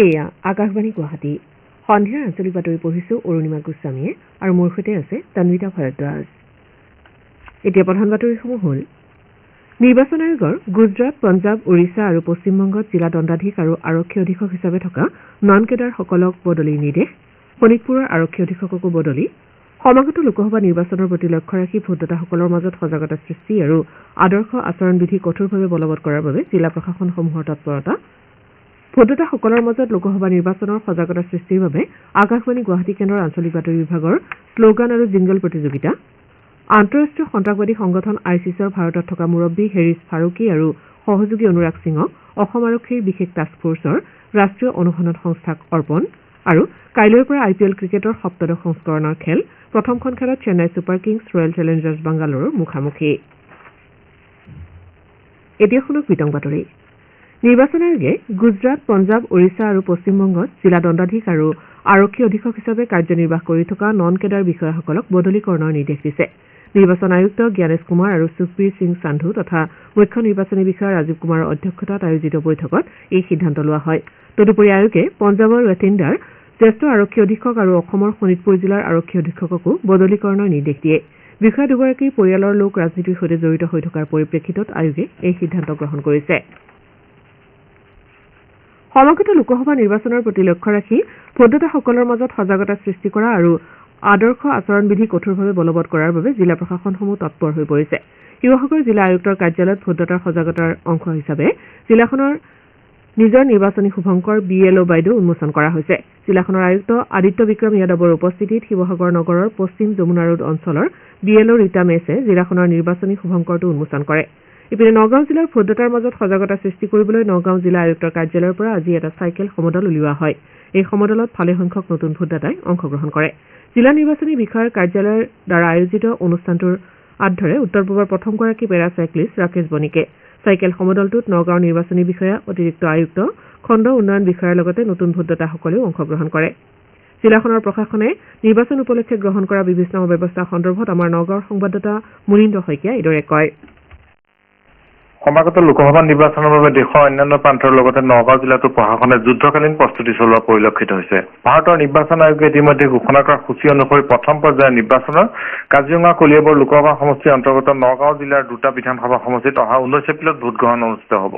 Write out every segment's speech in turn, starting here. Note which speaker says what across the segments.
Speaker 1: এয়া আকাশবাণী গুৱাহাটী সন্ধিয়াৰ আঞ্চলিক বাতৰি পঢ়িছো অৰুণিমা গোস্বামীয়ে আৰু মোৰ সৈতে আছে তন্বিতা ভৰদ্বাজ। এতিয়া প্ৰধান বাতৰিসমূহ হ'ল নিৰ্বাচন আয়োগৰ গুজৰাট, পঞ্জাৱ, ওড়িশা আৰু পশ্চিমবংগত জিলা দণ্ডাধীশ আৰু আৰক্ষী অধীক্ষক হিচাপে থকা নন কেডাৰসকলক বদলিৰ নিৰ্দেশ, শোণিতপুৰৰ আৰক্ষী অধীক্ষককো বদলি, সমাগত লোকসভা নিৰ্বাচনৰ প্ৰতি লক্ষ্য ৰাখি ভোটদাতাসকলৰ মাজত সজাগতা সৃষ্টি আৰু আদৰ্শ আচৰণবিধি কঠোৰভাৱে বলবৎ কৰাৰ বাবে জিলা প্ৰশাসনসমূহৰ তৎপৰতা, ভোটদাতাসকলৰ মাজত লোকসভা নিৰ্বাচনৰ সজাগতা সৃষ্টিৰ বাবে আকাশবাণী গুৱাহাটী কেন্দ্ৰৰ আঞ্চলিক বাতৰি বিভাগৰ শ্লোগান আৰু জিংগল প্ৰতিযোগিতা, আন্তঃৰাষ্ট্ৰীয় সন্ত্ৰাসবাদী সংগঠন আইচিছৰ ভাৰতত থকা মুৰব্বী হেৰিছ ফাৰুকী আৰু সহযোগী অনুৰাগ সিঙক অসম আৰক্ষীৰ বিশেষ টাস্ক ফৰ্চৰ ৰাষ্ট্ৰীয় অনুসন্ধান সংস্থাক অৰ্পণ আৰু কাইলৈৰ পৰা IPL ক্ৰিকেটৰ সপ্তদশ সংস্কৰণৰ খেল প্ৰথমখন খেলত Chennai super Kings royal Challengers বাংগালোৰৰ মুখামুখি। এতিয়া শুনক বিতং বাতৰি। নিৰ্বাচন আয়োগে গুজৰাট, পঞ্জাৱ, ওড়িশা আৰু পশ্চিমবংগত জিলা দণ্ডাধীশ আৰু আৰক্ষী অধীক্ষক হিচাপে কাৰ্যনিৰ্বাহ কৰি থকা নন কেডাৰ বিষয়াসকলক বদলীকৰণৰ নিৰ্দেশ দিছে। নিৰ্বাচন আয়ুক্ত জ্ঞানেশ কুমাৰ আৰু সুখবীৰ সিং সান্ধু তথা মুখ্য নিৰ্বাচনী বিষয়া ৰাজীৱ কুমাৰৰ অধ্যক্ষতাত আয়োজিত বৈঠকত এই সিদ্ধান্ত লোৱা হয়। তদুপৰি আয়োগে পঞ্জাৱৰ ৱেটিণ্ডাৰ জ্যেষ্ঠ আৰক্ষী অধীক্ষক আৰু অসমৰ শোণিতপুৰ জিলাৰ আৰক্ষী অধীক্ষককো বদলীকৰণৰ নিৰ্দেশ দিয়ে। বিষয়া দুগৰাকীৰ পৰিয়ালৰ লোক ৰাজনীতিৰ সৈতে জড়িত হৈ থকাৰ পৰিপ্ৰেক্ষিতত আয়োগে এই সিদ্ধান্ত গ্ৰহণ কৰিছে। সমাগত লোকসভা নিৰ্বাচনৰ প্ৰতি লক্ষ্য ৰাখি ভোটদাতাসকলৰ মাজত সজাগতা সৃষ্টি কৰা আৰু আদৰ্শ আচৰণবিধি কঠোৰভাৱে বলবৎ কৰাৰ বাবে জিলা প্ৰশাসনসমূহ তৎপৰ হৈ পৰিছে। শিৱসাগৰ জিলা আয়ুক্তৰ কাৰ্যালয়ত ভোটদাতাৰ সজাগতাৰ অংশ হিচাপে জিলাখনৰ নিজৰ নিৰ্বাচনী শুভংকৰ BLO বাইদেউ উন্মোচন কৰা হৈছে। জিলাখনৰ আয়ুক্ত আদিত্য বিক্ৰম যাদৱৰ উপস্থিতিত শিৱসাগৰ নগৰৰ পশ্চিম যমুনা ৰোড অঞ্চলৰ BLO ৰীতা মেছে জিলাখনৰ নিৰ্বাচনী শুভংকৰটো উন্মোচন কৰে। ইপিনে নগাঁও জিলাৰ ভোটদাতাৰ মাজত সজাগতা সৃষ্টি কৰিবলৈ নগাঁও জিলা আয়ুক্তৰ কাৰ্যালয়ৰ পৰা আজি এটা চাইকেল সমদল উলিওৱা হয়। এই সমদলত ভালেসংখ্যক নতুন ভোটদাতাই অংশগ্ৰহণ কৰে। জিলা নিৰ্বাচনী বিষয়াৰ কাৰ্যালয়ৰ দ্বাৰা আয়োজিত অনুষ্ঠানটোৰ আদধৰে উত্তৰ পূবৰ প্ৰথমগৰাকী পেৰা চাইক্লিষ্ট ৰাকেশ বণিকে। চাইকেল সমদলটোত নগাঁও নিৰ্বাচনী বিষয়া, অতিৰিক্ত আয়ুক্ত, খণ্ড উন্নয়ন বিষয়াৰ লগতে নতুন ভোটদাতাসকলেও অংশগ্ৰহণ কৰে। জিলাখনৰ প্ৰশাসনে নিৰ্বাচন উপলক্ষে গ্ৰহণ কৰা বিভিন্ন ব্যৱস্থা সন্দৰ্ভত আমাৰ নগাঁৱৰ সংবাদদাতা মুনীন্দ্ৰ শইকীয়াই এইদৰে কয়।
Speaker 2: সমাগত লোকসভা নিৰ্বাচনৰ বাবে দেশৰ অন্যান্য প্ৰান্তৰ লগতে নগাঁও জিলাতো প্ৰশাসনে যুদ্ধকালীন প্ৰস্তুতি চলোৱা পৰিলক্ষিত হৈছে। ভাৰতৰ নিৰ্বাচন আয়োগে ইতিমধ্যে ঘোষণা কৰা সূচী অনুসৰি প্ৰথম পৰ্যায়ৰ নিৰ্বাচনৰ কাজিৰঙা কলিয়াবৰ লোকসভা সমষ্টিৰ অন্তৰ্গত নগাঁও জিলাৰ দুটা বিধানসভা সমষ্টিত অহা 19 এপ্ৰিলত ভোটগ্ৰহণ অনুষ্ঠিত হ'ব।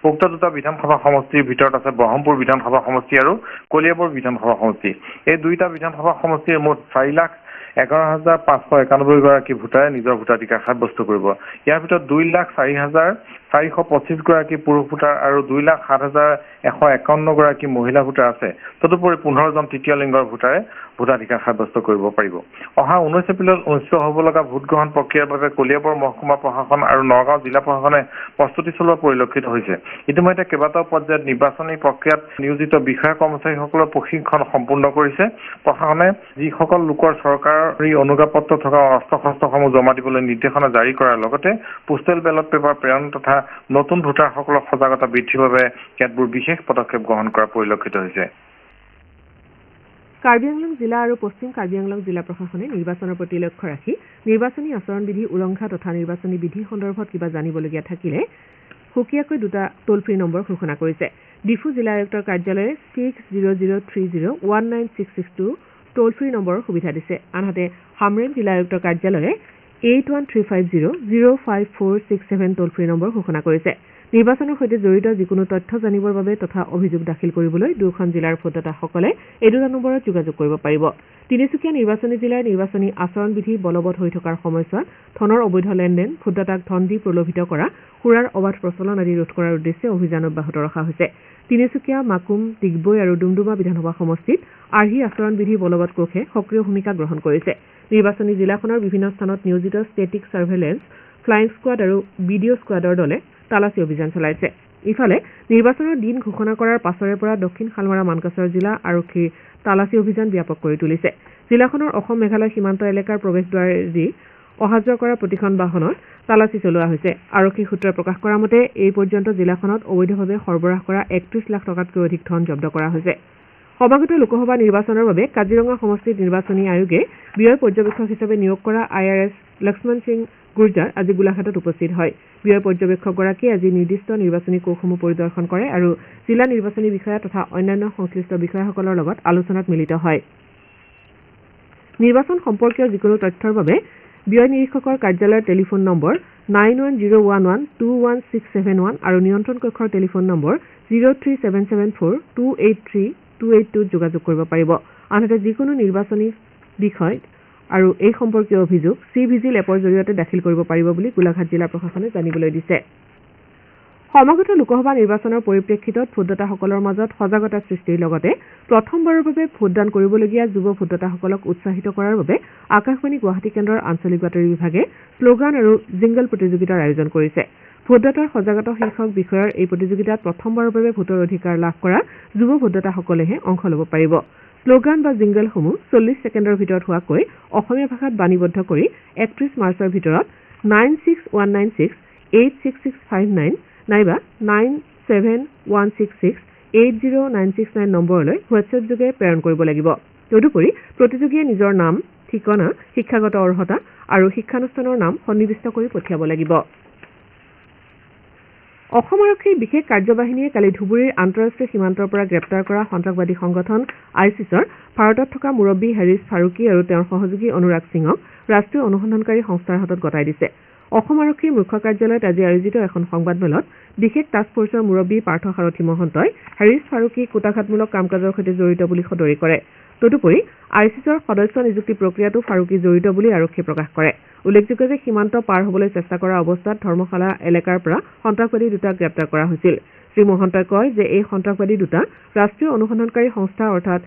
Speaker 2: উক্ত দুটা বিধানসভা সমষ্টিৰ ভিতৰত আছে ব্ৰহ্মপুৰ বিধানসভা সমষ্টি আৰু কলিয়াবৰ বিধানসভা সমষ্টি। এই দুইটা বিধানসভা সমষ্টিৰ মুঠ 4,11,591 গৰাকী ভোটাৰে নিজৰ ভোটাধিকাৰ সাব্যস্ত কৰিব। ইয়াৰ ভিতৰত 2,04,425 গৰাকী পুৰুষ ভোটাৰ আৰু 2,07,151 গৰাকী মহিলা ভোটাৰ আছে। তদুপৰি 15 জন তৃতীয় লিংগৰ ভোটাৰে ভোটাধিকাৰ সাব্যস্ত কৰিব পাৰিব। অহা 19 এপ্ৰিলত অনুষ্ঠিত হ'ব লগা ভোটগ্ৰহণ প্ৰক্ৰিয়াৰ বাবে কলিয়াবৰ মহকুমা প্ৰশাসন আৰু নগাঁও জিলা প্ৰশাসনে প্ৰস্তুতি চলোৱা পৰিলক্ষিত হৈছে। ইতিমধ্যে কেইবাটাও পৰ্যায়ত নিৰ্বাচনী প্ৰক্ৰিয়াত নিয়োজিত বিষয়া কৰ্মচাৰীসকলৰ প্ৰশিক্ষণ সম্পূৰ্ণ কৰিছে। প্ৰশাসনে যিসকল লোকৰ চৰকাৰী অনুজ্ঞাপত্ৰ থকা অস্ত্ৰ-শস্ত্ৰসমূহ জমা দিবলৈ নিৰ্দেশনা জাৰি কৰাৰ লগতে পোষ্টেল বেলট পেপাৰ প্ৰেৰণ তথা নতুন ভোটাৰসকলৰ সজাগতা বৃদ্ধিৰ বাবে কেতবোৰ বিশেষ পদক্ষেপ গ্ৰহণ কৰা পৰিলক্ষিত হৈছে।
Speaker 1: কাৰ্বি আংলং জিলা আৰু পশ্চিম কাৰ্বি আংলং জিলা প্ৰশাসনে নিৰ্বাচনৰ প্ৰতি লক্ষ্য ৰাখি নিৰ্বাচনী আচৰণবিধি উলংঘা তথা নিৰ্বাচনী বিধি সন্দৰ্ভত কিবা জানিবলগীয়া থাকিলে সুকীয়াকৈ দুটা টোল ফ্ৰী নম্বৰ ঘোষণা কৰিছে। ডিফু জিলা আয়ুক্তৰ কাৰ্যালয়ে 6003019662 টোল ফ্ৰী নম্বৰৰ সুবিধা দিছে। আনহাতে হামৰেন জিলা আয়ুক্তৰ কাৰ্যালয়ে 8135005467 টোল ফ্ৰী নম্বৰ ঘোষণা কৰিছে। নিৰ্বাচনৰ সৈতে জড়িত যিকোনো তথ্য জানিবৰ বাবে তথা অভিযোগ দাখিল কৰিবলৈ দুয়োখন জিলাৰ ভোটদাতাসকলে এই দুটা নম্বৰত যোগাযোগ কৰিব পাৰিব। তিনিচুকীয়া নিৰ্বাচনী জিলাৰ নিৰ্বাচনী আচৰণবিধি বলবৎ হৈ থকাৰ সময়ছোৱাত ধনৰ অবৈধ লেনদেন, ভোটদাতাক ধন দি প্ৰলোভিত কৰা, সুৰাৰ অবাধ প্ৰচলন আদি ৰোধ কৰাৰ উদ্দেশ্যে অভিযান অব্যাহত ৰখা হৈছে। তিনিচুকীয়া, মাকুম, ডিগবৈ আৰু ডুমডুমা বিধানসভা সমষ্টিত আৰ্হি আচৰণবিধি বলবৎ কোষে সক্ৰিয় ভূমিকা গ্ৰহণ কৰিছে। নিৰ্বাচনী জিলাখনৰ বিভিন্ন স্থানত নিয়োজিত ষ্টেটিক ছাৰ্ভেলেন্স, ফ্লাইং স্কোৱাড আৰু BDO স্কোৱাডৰ দলে তালাচী অভিযান চলাইছে। ইফালে নিৰ্বাচনৰ দিন ঘোষণা কৰাৰ পাছৰে পৰা দক্ষিণ শালমাৰা মানকাছৰ জিলা আৰক্ষীৰ তালাচী অভিযান ব্যাপক কৰি তুলিছে। জিলাখনৰ অসম মেঘালয় সীমান্ত এলেকাৰ প্ৰৱেশদ্বাৰেদি অহা যোৱা কৰা প্ৰতিখন বাহনত তালাচী চলোৱা হৈছে। আৰক্ষী সূত্ৰই প্ৰকাশ কৰা মতে এই পৰ্যন্ত জিলাখনত অবৈধভাৱে সৰবৰাহ কৰা 31 লাখ টকাতকৈ অধিক ধন জব্দ কৰা হৈছে। সমাগত লোকসভা নিৰ্বাচনৰ বাবে কাজিৰঙা সমষ্টিত নিৰ্বাচনী আয়োগে ব্যয় পৰ্যবেক্ষক হিচাপে নিয়োগ কৰা IRS লক্ষ্মণ সিং গুৰ্জাৰ আজি গোলাঘাটত উপস্থিত হয় ব্যয় পৰ্যবেক্ষকগৰাকীয়ে আজি নিৰ্দিষ্ট নিৰ্বাচনী কোষসমূহ পৰিদৰ্শন কৰে আৰু জিলা নিৰ্বাচনী বিষয়া তথা অন্যান্য সংশ্লিষ্ট বিষয়াসকলৰ লগত আলোচনাত মিলিত হয় নিৰ্বাচন সম্পৰ্কীয় যিকোনো তথ্যৰ বাবে ব্যয় নিৰীক্ষকৰ কাৰ্যালয়ৰ টেলিফোন নম্বৰ 9101121671 আৰু নিয়ন্ত্ৰণ কক্ষৰ টেলিফোন নম্বৰ 03774283282 যোগাযোগ কৰিব পাৰিব আনহাতে যিকোনো নিৰ্বাচনী বিষয় আৰু এই সম্পৰ্কীয় অভিযোগ CVGIL এপৰ জৰিয়তে দাখিল কৰিব পাৰিব বুলি গোলাঘাট জিলা প্ৰশাসনে জানিবলৈ দিছে সমাগত লোকসভা নিৰ্বাচনৰ পৰিপ্ৰেক্ষিতত ভোটদাতাসকলৰ মাজত সজাগতা সৃষ্টিৰ লগতে প্ৰথমবাৰৰ বাবে ভোটদান কৰিবলগীয়া যুৱ ভোটদাতাসকলক উৎসাহিত কৰাৰ বাবে আকাশবাণী গুৱাহাটী কেন্দ্ৰৰ আঞ্চলিক বাতৰি বিভাগে শ্লোগান আৰু জিংগল প্ৰতিযোগিতাৰ আয়োজন কৰিছে ভোটদাতাৰ সজাগতা শীৰ্ষক বিষয়ৰ এই প্ৰতিযোগিতাত প্ৰথমবাৰৰ বাবে ভোটৰ অধিকাৰ লাভ কৰা যুৱ ভোটদাতাসকলেহে অংশ ল'ব পাৰিব শ্লোগান বা জিংগলসমূহ 40 ছেকেণ্ডৰ ভিতৰত হোৱাকৈ অসমীয়া ভাষাত বাণীবদ্ধ কৰি 31 মাৰ্চৰ ভিতৰত 9619686659 নাইবা 9716680969 নম্বৰলৈ হোৱাটছএপ যোগে প্ৰেৰণ কৰিব লাগিব তদুপৰি প্ৰতিযোগীয়ে নিজৰ নাম ঠিকনা শিক্ষাগত অৰ্হতা আৰু শিক্ষানুষ্ঠানৰ নাম সন্নিবিষ্ট কৰি পঠিয়াব লাগিব অসম আৰক্ষীৰ বিশেষ কাৰ্যবাহিনীয়ে কালি ধুবুৰীৰ আন্তঃৰাষ্ট্ৰীয় সীমান্তৰ পৰা গ্ৰেপ্তাৰ কৰা সন্ত্ৰাসবাদী সংগঠন আইচিছৰ ভাৰতত থকা মুৰব্বী হেৰিছ ফাৰুকী আৰু তেওঁৰ সহযোগী অনুৰাগ সিঙক ৰাষ্ট্ৰীয় অনুসন্ধানকাৰী সংস্থাৰ হাতত গতাই দিছে অসম আৰক্ষীৰ মুখ্য কাৰ্যালয়ত আজি আয়োজিত এখন সংবাদমেলত বিশেষ টাস্ক ফৰ্চৰ মুৰব্বী পাৰ্থ সাৰথী মহন্তই হেৰিছ ফাৰুকীক কুটাঘাতমূলক কাম কাজৰ সৈতে জড়িত বুলি সদৰি কৰে তদুপৰি আইচিছৰ সদস্য নিযুক্তি প্ৰক্ৰিয়াতো ফাৰুকী জড়িত বুলি আৰক্ষীয়ে প্ৰকাশ কৰে উল্লেখযোগ্য যে সীমান্ত পাৰ হ'বলৈ চেষ্টা কৰা অৱস্থাত ধৰ্মশালা এলেকাৰ পৰা সন্ত্ৰাসবাদী দুটাক গ্ৰেপ্তাৰ কৰা হৈছিল শ্ৰী মহন্তই কয় যে এই সন্ত্ৰাসবাদী দুটা ৰাষ্ট্ৰীয় অনুসন্ধানকাৰী সংস্থা অৰ্থাৎ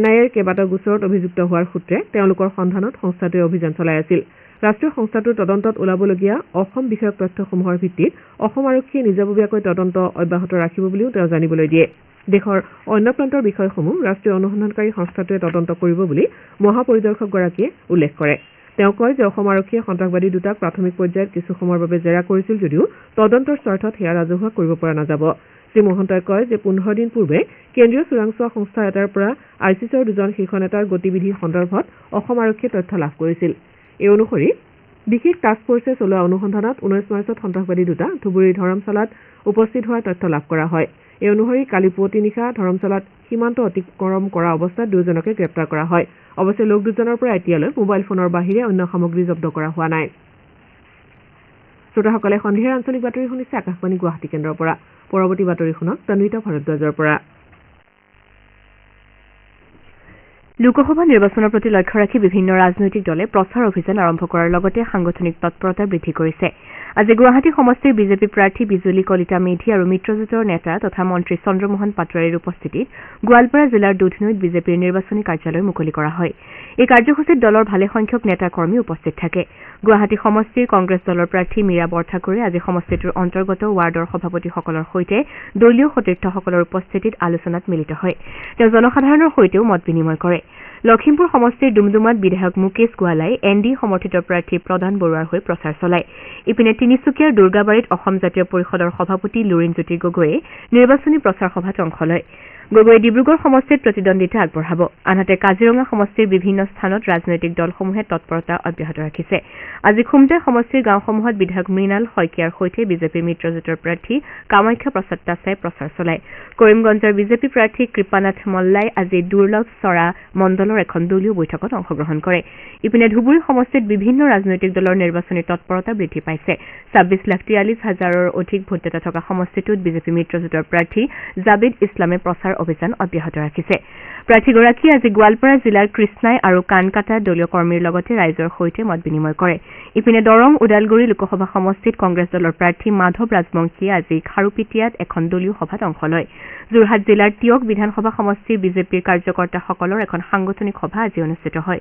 Speaker 1: NIAৰ কেইবাটাও গোচৰত অভিযুক্ত হোৱাৰ সূত্ৰে তেওঁলোকৰ সন্ধানত সংস্থাটোৱে অভিযান চলাই আছিল ৰাষ্ট্ৰীয় সংস্থাটোৰ তদন্তত ওলাবলগীয়া অসম বিষয়ক তথ্যসমূহৰ ভিত্তিত অসম আৰক্ষীয়ে নিজাববীয়াকৈ তদন্ত অব্যাহত ৰাখিব বুলিও তেওঁ জানিবলৈ দিয়ে দেশৰ অন্য প্ৰান্তৰ বিষয়সমূহ ৰাষ্ট্ৰীয় অনুসন্ধানকাৰী সংস্থাটোৱে তদন্ত কৰিব বুলি মহাপৰিদৰ্শকগৰাকীয়ে উল্লেখ কৰে তেওঁ কয় যে অসম আৰক্ষীয়ে সন্ত্ৰাসবাদী দুটাক প্ৰাথমিক পৰ্যায়ত কিছু সময়ৰ বাবে জেৰা কৰিছিল যদিও তদন্তৰ স্বাৰ্থত সেয়া ৰাজহুৱা কৰিব পৰা নাযাব শ্ৰী মহন্তই কয় যে 15 দিন পূৰ্বে কেন্দ্ৰীয় চোৰাংচোৱা সংস্থা এটাৰ পৰা আইচিছৰ দুজন শীৰ্ষ নেতাৰ গতিবিধি সন্দৰ্ভত অসম আৰক্ষীয়ে তথ্য লাভ কৰিছিল এই অনুসৰি বিশেষ টাস্ক ফৰ্চে চলোৱা অনুসন্ধানত 19 মাৰ্চত সন্ত্ৰাসবাদী দুটা ধুবুৰীৰ ধৰমশালাত উপস্থিত হোৱাৰ তথ্য লাভ কৰা হয় এই অনুসৰি কালি পুৱতি নিশা ধৰমশালাত সীমান্ত অতিক্ৰম কৰা অৱস্থাত দুজনকে গ্ৰেপ্তাৰ কৰা হয় অৱশ্যে লোক দুজনৰ পৰা এতিয়ালৈ মোবাইল ফোনৰ বাহিৰে অন্য সামগ্ৰী জব্দ কৰা হোৱা নাই শ্ৰোতাসকলে সন্ধিয়াৰ আঞ্চলিক বাতৰি শুনিছে আকাশবাণী গুৱাহাটী কেন্দ্ৰৰ পৰা পৰৱৰ্তী বাতৰি শুনক তন্বিতা ভাৰদ্বাজৰ পৰা
Speaker 3: লোকসভা নিৰ্বাচনৰ প্ৰতি লক্ষ্য ৰাখি বিভিন্ন ৰাজনৈতিক দলে প্ৰচাৰ অভিযান আৰম্ভ কৰাৰ লগতে সাংগঠনিক তৎপৰতা বৃদ্ধি কৰিছে আজি গুৱাহাটী সমষ্টিৰ বিজেপি প্ৰাৰ্থী বিজুলী কলিতা মেধি আৰু মিত্ৰজোঁটৰ নেতা তথা মন্ত্ৰী চন্দ্ৰমোহন পাটোৱাৰীৰ উপস্থিতিত গোৱালপাৰা জিলাৰ দুধনৈত বিজেপিৰ নিৰ্বাচনী কাৰ্যালয় মুকলি কৰা হয় এই কাৰ্যসূচীত দলৰ ভালেসংখ্যক নেতা কৰ্মী উপস্থিত থাকে গুৱাহাটী সমষ্টিৰ কংগ্ৰেছ দলৰ প্ৰাৰ্থী মীৰা বৰঠাকুৰে আজি সমষ্টিটোৰ অন্তৰ্গত ৱাৰ্ডৰ সভাপতিসকলৰ সৈতে দলীয় সতীৰ্থসকলৰ উপস্থিতিত আলোচনাত মিলিত হয় তেওঁ জনসাধাৰণৰ সৈতেও মত বিনিময় কৰে লখিমপুৰ সমষ্টিৰ ডুমডুমাত বিধায়ক মুকেশ গোৱালাই NDA সমৰ্থিত প্ৰাৰ্থী প্ৰদান বৰুৱাৰ হৈ প্ৰচাৰ চলায় ইপিনে তিনিচুকীয়াৰ দুৰ্গাবাৰীত অসম জাতীয় পৰিষদৰ সভাপতি লুৰিণজ্যোতি গগৈয়ে নিৰ্বাচনী প্ৰচাৰ সভাত অংশ লয় গগৈয়ে ডিব্ৰুগড় সমষ্টিত প্ৰতিদ্বন্দ্বিতা আগবঢ়াব আনহাতে কাজিৰঙা সমষ্টিৰ বিভিন্ন স্থানত ৰাজনৈতিক দলসমূহে তৎপৰতা অব্যাহত ৰাখিছে আজি খুমটাই সমষ্টিৰ গাঁওসমূহত বিধায়ক মৃণাল শইকীয়াৰ সৈতে বিজেপিৰ মিত্ৰজোঁটৰ প্ৰাৰ্থী কামাখ্যা প্ৰসাদ দাসে প্ৰচাৰ চলায় কৰিমগঞ্জৰ বিজেপি প্ৰাৰ্থী কৃপানাথ মল্লাই আজি দুৰ্লভ চৰা মণ্ডলৰ এখন দলীয় বৈঠকত অংশগ্ৰহণ কৰে ইপিনে ধুবুৰী সমষ্টিত বিভিন্ন ৰাজনৈতিক দলৰ নিৰ্বাচনী তৎপৰতা বৃদ্ধি পাইছে 26,43,000ৰ অধিক ভোটদাতা থকা সমষ্টিটোত বিজেপি মিত্ৰজোঁটৰ প্ৰাৰ্থী জাবিদ ইছলামে প্ৰচাৰ অভিযান অব্যাহত ৰাখিছে প্ৰাৰ্থীগৰাকীয়ে আজি গোৱালপাৰা জিলাৰ কৃষ্ণাই আৰু কানকাটা দলীয় কৰ্মীৰ লগতে ৰাইজৰ সৈতে মত বিনিময় কৰে ইপিনে দৰং ওদালগুৰি লোকসভা সমষ্টিত কংগ্ৰেছ দলৰ প্ৰাৰ্থী মাধৱ ৰাজবংশীয়ে আজি খাৰুপিটিয়াত এখন দলীয় সভাত অংশ লয় যোৰহাট জিলাৰ তিয়ক বিধানসভা সমষ্টিৰ বিজেপিৰ কাৰ্যকৰ্তাসকলৰ এখন সাংগঠনিক সভা আজি অনুষ্ঠিত হয়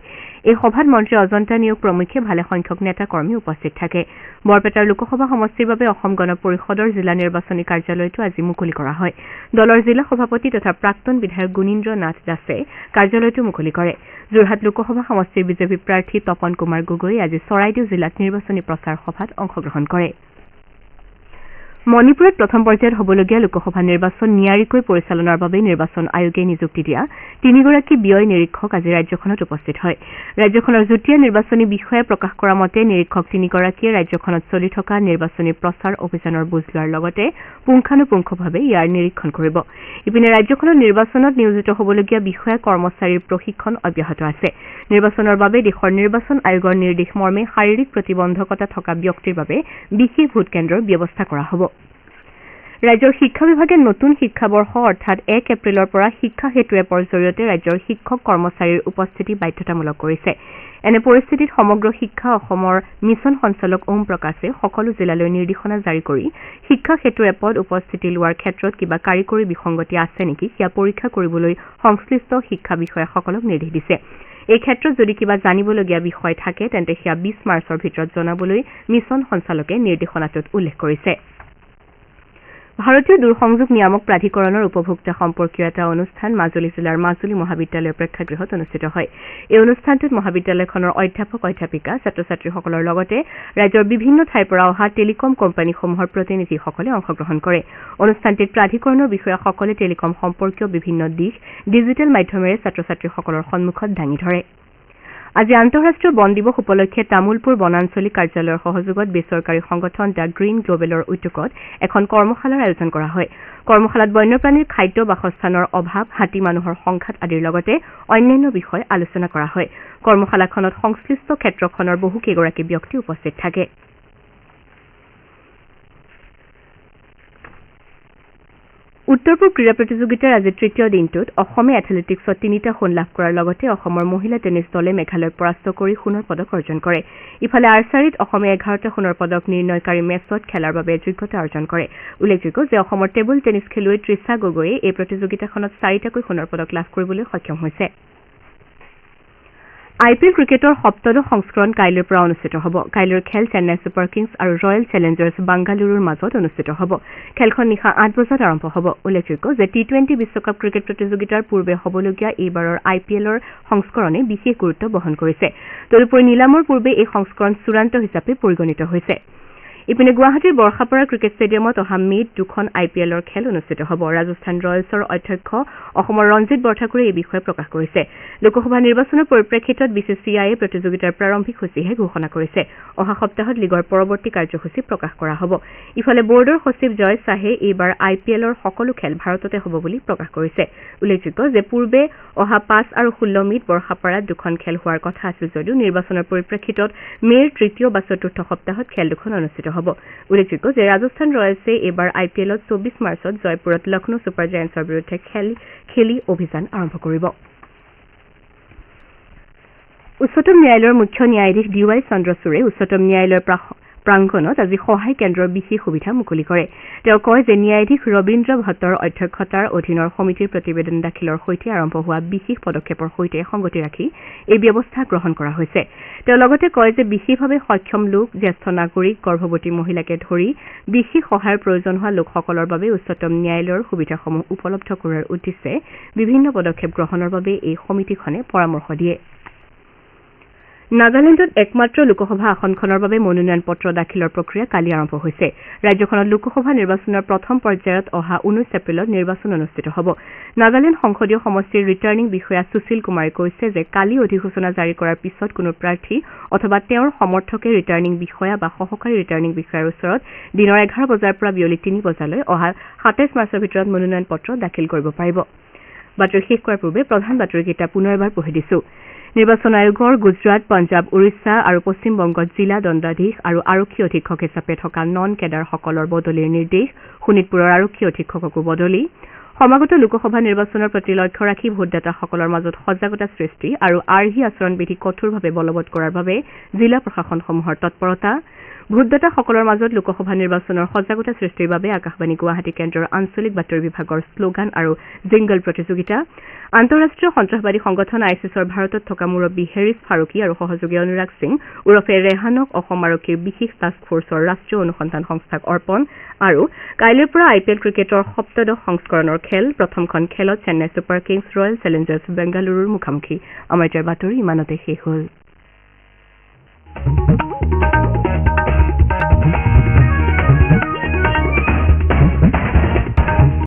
Speaker 3: এই সভাত মন্ত্ৰী অজন্তা নিয়োগ প্ৰমুখ্যে ভালেসংখ্যক নেতা কৰ্মী উপস্থিত থাকে বৰপেটাৰ লোকসভা সমষ্টিৰ বাবে অসম গণ পৰিষদৰ জিলা নিৰ্বাচনী কাৰ্যালয়টো আজি মুকলি কৰা হয় দলৰ জিলা সভাপতি তথা প্ৰাক্তন বিধায়ক গুণীন্দ্ৰ নাথ দাসে কাৰ্যালয়টো মুকলি কৰে যোৰহাট লোকসভা সমষ্টিৰ বিজেপি প্ৰাৰ্থী তপন কুমাৰ গগৈয়ে আজি চৰাইদেউ জিলাত নিৰ্বাচনী প্ৰচাৰ সভাত অংশগ্ৰহণ কৰে মণিপুৰত প্ৰথম পৰ্যায়ত হ'বলগীয়া লোকসভা নিৰ্বাচন নিয়াৰিকৈ পৰিচালনাৰ বাবে নিৰ্বাচন আয়োগে নিযুক্তি দিয়া 3গৰাকী ব্যয় নিৰীক্ষক আজি ৰাজ্যখনত উপস্থিত হয় ৰাজ্যখনৰ যুটীয়া নিৰ্বাচনী বিষয়াই প্ৰকাশ কৰা মতে নিৰীক্ষক 3গৰাকীয়ে ৰাজ্যখনত চলি থকা নিৰ্বাচনী প্ৰচাৰ অভিযানৰ বুজ লোৱাৰ লগতে পুংখানুপুংখভাৱে ইয়াৰ নিৰীক্ষণ কৰিব ইপিনে ৰাজ্যখনৰ নিৰ্বাচনত নিয়োজিত হ'বলগীয়া বিষয়া কৰ্মচাৰীৰ প্ৰশিক্ষণ অব্যাহত আছে নিৰ্বাচনৰ বাবে দেশৰ নিৰ্বাচন আয়োগৰ নিৰ্দেশ মৰ্মে শাৰীৰিক প্ৰতিবন্ধকতা থকা ব্যক্তিৰ বাবে বিশেষ ভোট কেন্দ্ৰৰ ব্যৱস্থা কৰা হ'ব ৰাজ্যৰ শিক্ষা বিভাগে নতুন শিক্ষাবৰ্ষ অৰ্থাৎ 1 এপ্ৰিলৰ পৰা শিক্ষা হেতু এপৰ জৰিয়তে ৰাজ্যৰ শিক্ষক কৰ্মচাৰীৰ উপস্থিতি বাধ্যতামূলক কৰিছে এনে পৰিস্থিতিত সমগ্ৰ শিক্ষা অসমৰ মিছন সঞ্চালক ওম প্ৰকাশে সকলো জিলালৈ নিৰ্দেশনা জাৰি কৰি শিক্ষা হেতু এপত উপস্থিতি লোৱাৰ ক্ষেত্ৰত কিবা কাৰিকৰী বিসংগতি আছে নেকি সেয়া পৰীক্ষা কৰিবলৈ সংশ্লিষ্ট শিক্ষা বিষয়াসকলক নিৰ্দেশ দিছে এই ক্ষেত্ৰত যদি কিবা জানিবলগীয়া বিষয় থাকে তেন্তে সেয়া 20 মাৰ্চৰ ভিতৰত জনাবলৈ মিছন সঞ্চালকে নিৰ্দেশনাটোত উল্লেখ কৰিছে ভাৰতীয় দূৰসংযোগ নিয়ামক প্ৰাধিকৰণৰ উপভোক্তা সম্পৰ্কীয় এটা অনুষ্ঠান মাজুলী জিলাৰ মাজুলী মহাবিদ্যালয়ৰ প্ৰেক্ষাগৃহত অনুষ্ঠিত হয় এই অনুষ্ঠানটোত মহাবিদ্যালয়খনৰ অধ্যাপক অধ্যাপিকা ছাত্ৰ ছাত্ৰীসকলৰ লগতে ৰাজ্যৰ বিভিন্ন ঠাইৰ পৰা অহা টেলিকম কোম্পানীসমূহৰ প্ৰতিনিধিসকলে অংশগ্ৰহণ কৰে অনুষ্ঠানটিত প্ৰাধিকৰণৰ বিষয়াসকলে টেলিকম সম্পৰ্কীয় বিভিন্ন দিশ ডিজিটেল মাধ্যমেৰে ছাত্ৰ ছাত্ৰীসকলৰ সন্মুখত দাঙি ধৰে আজি আন্তঃৰাষ্ট্ৰীয় বন দিৱস উপলক্ষে তামুলপুৰ বনাঞ্চলিক কাৰ্যালয়ৰ সহযোগত বেচৰকাৰী সংগঠন দ্য গ্ৰীণ গ্লোবেলৰ উদ্যোগত এখন কৰ্মশালাৰ আয়োজন কৰা হয় কৰ্মশালাত বন্যপ্ৰাণীৰ খাদ্য বাসস্থানৰ অভাৱ হাতী মানুহৰ সংঘাত আদিৰ লগতে অন্যান্য বিষয় আলোচনা কৰা হয় কৰ্মশালাখনত সংশ্লিষ্ট ক্ষেত্ৰখনৰ বহু কেইগৰাকী ব্যক্তি উপস্থিত থাকে উত্তৰ পূব ক্ৰীড়া প্ৰতিযোগিতাৰ আজি তৃতীয় দিনটোত অসমে এথলেটিক্সত 3টা সোণ লাভ কৰাৰ লগতে অসমৰ মহিলা টেনিছ দলে মেঘালয়ক পৰাস্ত কৰি সোণৰ পদক অৰ্জন কৰে ইফালে আৰ্চাৰীত অসমে 11টা সোণৰ পদক নিৰ্ণয়কাৰী মেচত খেলাৰ বাবে যোগ্যতা অৰ্জন কৰে উল্লেখযোগ্য যে অসমৰ টেবুল টেনিছ খেলুৱৈ তৃষা গগৈয়ে এই প্ৰতিযোগিতাখনত 4টাকৈ সোণৰ পদক লাভ কৰিবলৈ সক্ষম হৈছে IPL ক্ৰিকেটৰ সপ্তদশ সংস্কৰণ কাইলৈৰ পৰা অনুষ্ঠিত হ'ব কাইলৈৰ খেল চেন্নাই ছুপাৰ কিংছ আৰু ৰয়েল চেলেঞ্জাৰ্ছ বাংগালুৰুৰ মাজত অনুষ্ঠিত হ'ব খেলখন নিশা 8 বজাত আৰম্ভ হ'ব উল্লেখযোগ্য যে টি20 বিশ্বকাপ ক্ৰিকেট প্ৰতিযোগিতাৰ পূৰ্বে হ'বলগীয়া এইবাৰৰ IPLৰ সংস্কৰণে বিশেষ গুৰুত্ব বহন কৰিছে তদুপৰি নিলামৰ পূৰ্বে এই সংস্কৰণ চূড়ান্ত হিচাপে পৰিগণিত হৈছে ইপিনে গুৱাহাটীৰ বৰ্ষাপাৰা ক্ৰিকেট ষ্টেডিয়ামত অহা মে'ত 2খন IPLৰ খেল অনুষ্ঠিত হ'ব ৰাজস্থান ৰয়েলছৰ অধ্যক্ষ অসমৰ ৰঞ্জিত বৰঠাকুৰে এই বিষয়ে প্ৰকাশ কৰিছে লোকসভা নিৰ্বাচনৰ পৰিপ্ৰেক্ষিতত BCCIয়ে প্ৰতিযোগিতাৰ প্ৰাৰম্ভিক সূচীহে ঘোষণা কৰিছে অহা সপ্তাহত লীগৰ পৰৱৰ্তী কাৰ্যসূচী প্ৰকাশ কৰা হ'ব ইফালে বৰ্ডৰ সচিব জয় চাহে এইবাৰ IPLৰ সকলো খেল ভাৰততে হ'ব বুলি প্ৰকাশ কৰিছে উল্লেখযোগ্য যে পূৰ্বে অহা 5 আৰু 16 মে'ত বৰ্ষাপাৰাত 2খন খেল হোৱাৰ কথা আছিল যদিও নিৰ্বাচনৰ পৰিপ্ৰেক্ষিতত মে'ৰ তৃতীয় বা চতুৰ্থ সপ্তাহত খেল দুখন অনুষ্ঠিত হ'ব উল্লেখযোগ্য যে ৰাজস্থান ৰয়েলছে এইবাৰ IPLত 24 মাৰ্চত জয়পুৰত লক্ষ্ণৌ ছুপাৰ জায়াণ্টছৰ বিৰুদ্ধে খেলি অভিযান আৰম্ভ কৰিব উচ্চতম ন্যায়ালয়ৰ মুখ্য ন্যায়াধীশ DY চন্দ্ৰচূড়ে উচ্চতম ন্যায়ালয়ৰ প্ৰাংগণত আজি সহায় কেন্দ্ৰৰ বিশেষ সুবিধা মুকলি কৰে তেওঁ কয় যে ন্যায়াধীশ ৰবীন্দ্ৰ ভট্টৰ অধ্যক্ষতাৰ অধীনৰ সমিতিৰ প্ৰতিবেদন দাখিলৰ সৈতে আৰম্ভ হোৱা বিশেষ পদক্ষেপৰ সৈতে সংগতি ৰাখি এই ব্যৱস্থা গ্ৰহণ কৰা হৈছে তেওঁ লগতে কয় যে বিশেষভাৱে সক্ষম লোক জ্যেষ্ঠ নাগৰিক গৰ্ভৱতী মহিলাকে ধৰি বিশেষ সহায়ৰ প্ৰয়োজন হোৱা লোকসকলৰ বাবে উচ্চতম ন্যায়ালয়ৰ সুবিধাসমূহ উপলব্ধ কৰাৰ উদ্দেশ্যে বিভিন্ন পদক্ষেপ গ্ৰহণৰ বাবে এই সমিতিখনে পৰামৰ্শ দিয়ে নাগালেণ্ডত একমাত্ৰ লোকসভা আসনখনৰ বাবে মনোনয়ন পত্ৰ দাখিলৰ প্ৰক্ৰিয়া কালি আৰম্ভ হৈছে ৰাজ্যখনত লোকসভা নিৰ্বাচনৰ প্ৰথম পৰ্যায়ত অহা 19 এপ্ৰিলত নিৰ্বাচন অনুষ্ঠিত হ'ব নাগালেণ্ড সংসদীয় সমষ্টিৰ ৰিটাৰ্ণিং বিষয়া সুশীল কুমাৰে কৈছে যে কালি অধিসূচনা জাৰি কৰাৰ পিছত কোনো প্ৰাৰ্থী অথবা তেওঁৰ সমৰ্থকে ৰিটাৰ্ণিং বিষয়া বা সহকাৰী ৰিটাৰ্ণিং বিষয়াৰ ওচৰত দিনৰ 11 বজাৰ পৰা বিয়লি 3 বজালৈ অহা 27 মাৰ্চৰ ভিতৰত মনোনয়ন পত্ৰ দাখিল কৰিব পাৰিব বাতৰি শেষ কৰাৰ পূৰ্বে প্ৰধান বাতৰিকেইটা পুনৰ এবাৰ পঢ়ি দিছো নিৰ্বাচন আয়োগৰ গুজৰাট পঞ্জাব উৰিষ্যা আৰু পশ্চিম বংগত জিলা দণ্ডাধীশ আৰু আৰক্ষী অধীক্ষক হিচাপে থকা নন কেডাৰসকলৰ বদলিৰ নিৰ্দেশ শোণিতপুৰৰ আৰক্ষী অধীক্ষককো বদলি সমাগত লোকসভা নিৰ্বাচনৰ প্ৰতি লক্ষ্য ৰাখি ভোটদাতাসকলৰ মাজত সজাগতা সৃষ্টি আৰু আৰ্হি আচৰণবিধি কঠোৰভাৱে বলবৎ কৰাৰ বাবে জিলা প্ৰশাসনসমূহৰ তৎপৰতা ভোটদাতাসকলৰ মাজত লোকসভা নিৰ্বাচনৰ সজাগতা সৃষ্টিৰ বাবে আকাশবাণী গুৱাহাটী কেন্দ্ৰৰ আঞ্চলিক বাতৰি বিভাগৰ শ্লোগান আৰু জিংগল প্ৰতিযোগিতা আন্তঃৰাষ্ট্ৰীয় সন্ত্ৰাসবাদী সংগঠন ISISৰ ভাৰতত থকা মুৰব্বী হেৰিছ ফাৰুকী আৰু সহযোগী অনুৰাগ সিং ওৰফে ৰেহানক অসম আৰক্ষীৰ বিশেষ টাস্ক ফৰ্চৰ ৰাষ্ট্ৰীয় অনুসন্ধান সংস্থাক অৰ্পণ আৰু কাইলৈৰ পৰা IPL ক্ৰিকেটৰ সপ্তদশ সংস্কৰণৰ খেল প্ৰথমখন খেলত Chennai super Kings royal Challengers বেংগালুৰুৰ মুখামুখি আমাৰ বাতৰি ইমানতে শেষ হ'ল